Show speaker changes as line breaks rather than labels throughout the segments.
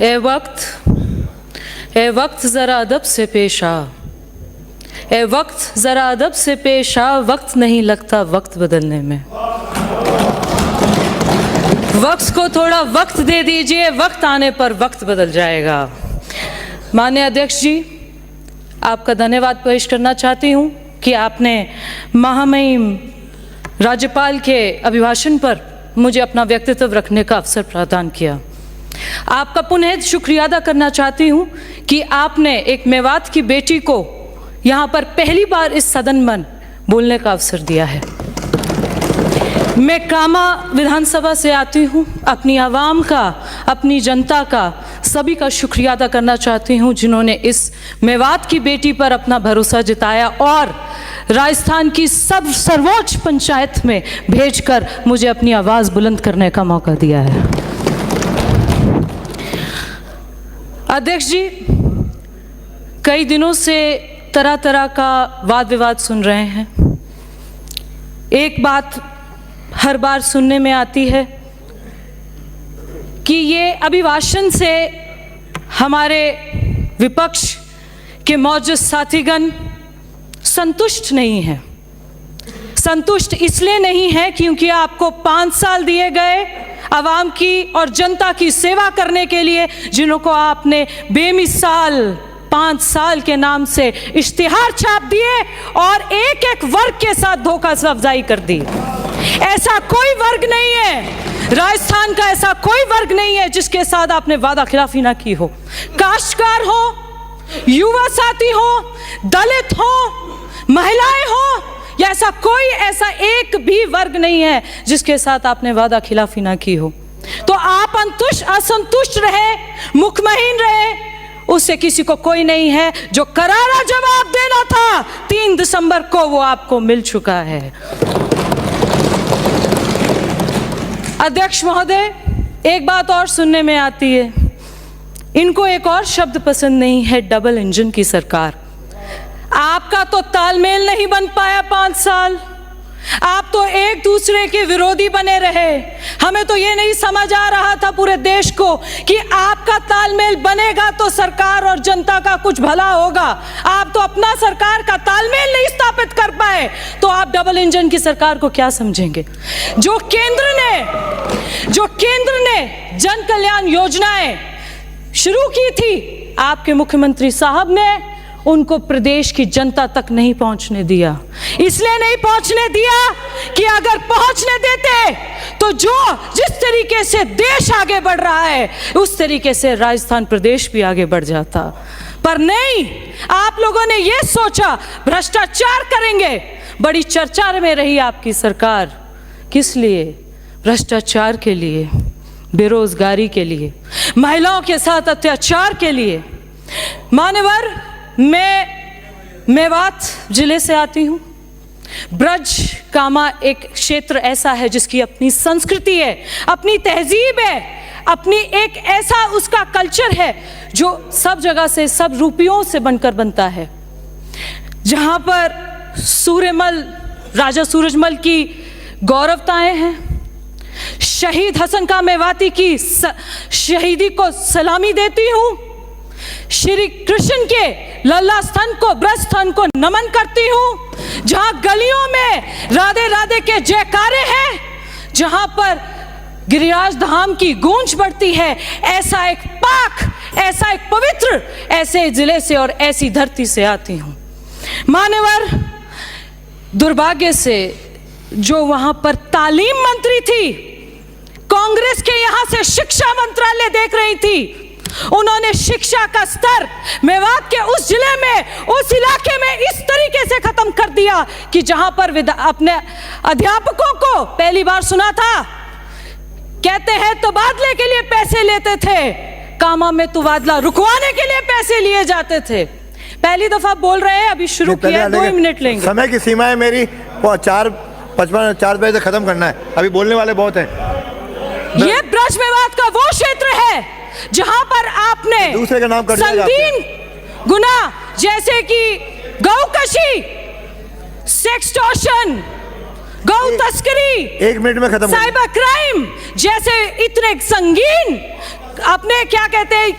ए वक्त ज़रा अदब से पेश आ, ए वक्त ज़रा अदब से पेश आ, वक्त नहीं लगता वक्त बदलने में। वक्त को थोड़ा वक्त दे दीजिए, वक्त आने पर वक्त बदल जाएगा। माननीय अध्यक्ष जी, आपका धन्यवाद पेश करना चाहती हूँ कि आपने महामहिम राज्यपाल के अभिभाषण पर मुझे अपना व्यक्तित्व रखने का अवसर प्रदान किया। आपका पुनः शुक्रिया अदा करना चाहती हूँ कि आपने एक मेवात की बेटी को यहाँ पर पहली बार इस सदन में बोलने का अवसर दिया है। मैं कामा विधानसभा से आती हूँ, अपनी आवाम का, अपनी जनता का, सभी का शुक्रिया अदा करना चाहती हूँ जिन्होंने इस मेवात की बेटी पर अपना भरोसा जताया और राजस्थान की सर्वोच्च पंचायत में भेजकर मुझे अपनी आवाज़ बुलंद करने का मौका दिया है। अध्यक्ष जी, कई दिनों से तरह तरह का वाद विवाद सुन रहे हैं। एक बात हर बार सुनने में आती है कि ये अभिभाषण से हमारे विपक्ष के मौजूद साथीगण संतुष्ट नहीं है। संतुष्ट इसलिए नहीं है क्योंकि आपको 5 साल दिए गए आवाम की और जनता की सेवा करने के लिए, जिनको आपने बेमिसाल 5 साल के नाम से इश्तिहार छाप दिए और एक एक वर्ग के साथ धोखा अफजाई कर दी। ऐसा कोई वर्ग नहीं है, राजस्थान का ऐसा कोई वर्ग नहीं है जिसके साथ आपने वादा खिलाफी ना की हो। काश्तकार हो, युवा साथी हो, दलित हो, महिलाएं हो, या ऐसा एक भी वर्ग नहीं है जिसके साथ आपने वादा खिलाफी ना की हो। तो आप असंतुष्ट रहे, मुखमहीन रहे, उससे किसी को कोई नहीं है। जो करारा जवाब देना था 3 दिसंबर को, वो आपको मिल चुका है। अध्यक्ष महोदय, एक बात और सुनने में आती है, इनको एक और शब्द पसंद नहीं है, डबल इंजन की सरकार। आपका तो तालमेल नहीं बन पाया 5 साल, आप तो एक दूसरे के विरोधी बने रहे। हमें तो ये नहीं समझ आ रहा था पूरे देश को कि आपका तालमेल बनेगा तो सरकार और जनता का कुछ भला होगा। आप तो अपना सरकार का तालमेल नहीं स्थापित कर पाए, तो आप डबल इंजन की सरकार को क्या समझेंगे? जो केंद्र ने जन कल्याण योजनाएं शुरू की थी, आपके मुख्यमंत्री साहब ने उनको प्रदेश की जनता तक नहीं पहुंचने दिया। इसलिए नहीं पहुंचने दिया कि अगर पहुंचने देते तो जिस तरीके से देश आगे बढ़ रहा है, उस तरीके से राजस्थान प्रदेश भी आगे बढ़ जाता। पर नहीं, आप लोगों ने यह सोचा भ्रष्टाचार करेंगे। बड़ी चर्चा में रही आपकी सरकार। किस लिए? भ्रष्टाचार के लिए, बेरोजगारी के लिए, महिलाओं के साथ अत्याचार के लिए। मान्यवर, मैं मेवात जिले से आती हूँ। ब्रज कामा एक क्षेत्र ऐसा है जिसकी अपनी संस्कृति है, अपनी तहजीब है, अपनी एक ऐसा उसका कल्चर है जो सब जगह से, सब रूपियों से बनकर बनता है। जहाँ पर सूर्यमल, राजा सूरजमल की गौरवताएं हैं। शहीद हसन का मेवाती की शहीदी को सलामी देती हूँ। श्री कृष्ण के लल्ला स्थान को, ब्रज स्थान को नमन करती हूँ। जहां गलियों में राधे राधे के जयकारे हैं, जहां पर गिरिराज धाम की गूंज बढ़ती है। ऐसा एक पाक, ऐसा एक पवित्र, ऐसे जिले से और ऐसी धरती से आती हूँ। मान्यवर, दुर्भाग्य से जो वहां पर तालीम मंत्री थी, कांग्रेस के यहां से शिक्षा मंत्रालय देख रही थी, उन्होंने शिक्षा का स्तर मेवात के उस जिले में, उस इलाके में इस तरीके से खत्म कर दिया कि जहां पर अपने अध्यापकों को पहली बार सुना था, कहते हैं तबादले के लिए पैसे लेते थे, कामा में तबादला रुकवाने के लिए पैसे लिए जाते थे। पहली दफा बोल रहे हैं, अभी शुरू किया, 2 मिनट लेंगे।
समय की सीमा है मेरी, 4:55 बजे से खत्म करना है, अभी बोलने वाले बहुत हैं।
ये ब्रज मेवात का वो क्षेत्र है जहां पर आपने
दूसरे का नाम कर
संगीन गुना जैसे कि गौकशी, सेक्सटॉर्शन, गौ तस्करी,
1 मिनट में खत्म,
साइबर क्राइम जैसे इतने संगीन अपने क्या कहते हैं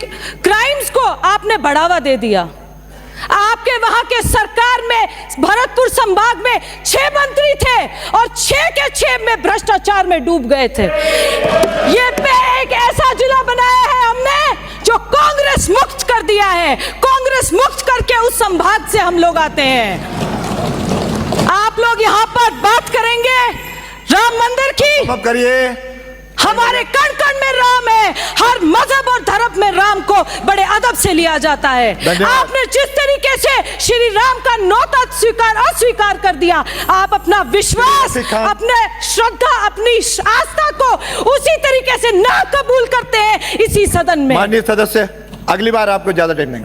क्राइम्स को आपने बढ़ावा दे दिया। आपके वहां के सरकार में भरतपुर संभाग में 6 मंत्री थे और 6 के 6 में भ्रष्टाचार में डूब गए थे। ये पे एक ऐसा जिला बनाया है हमने जो कांग्रेस मुक्त कर दिया है। कांग्रेस मुक्त करके उस संभाग से हम लोग आते हैं। आप लोग यहां पर बात करेंगे राम मंदिर की,
अब करिए।
हमारे कण कण में राम है, हर मजहब और धर्म में राम को बड़े अदब से लिया जाता है। आपने जिस तरीके से श्री राम का नौता अस्वीकार कर दिया, आप अपना विश्वास, अपने श्रद्धा, अपनी आस्था को उसी तरीके से ना कबूल करते हैं इसी सदन में।
माननीय सदस्य, अगली बार आपको ज्यादा टाइम नहीं।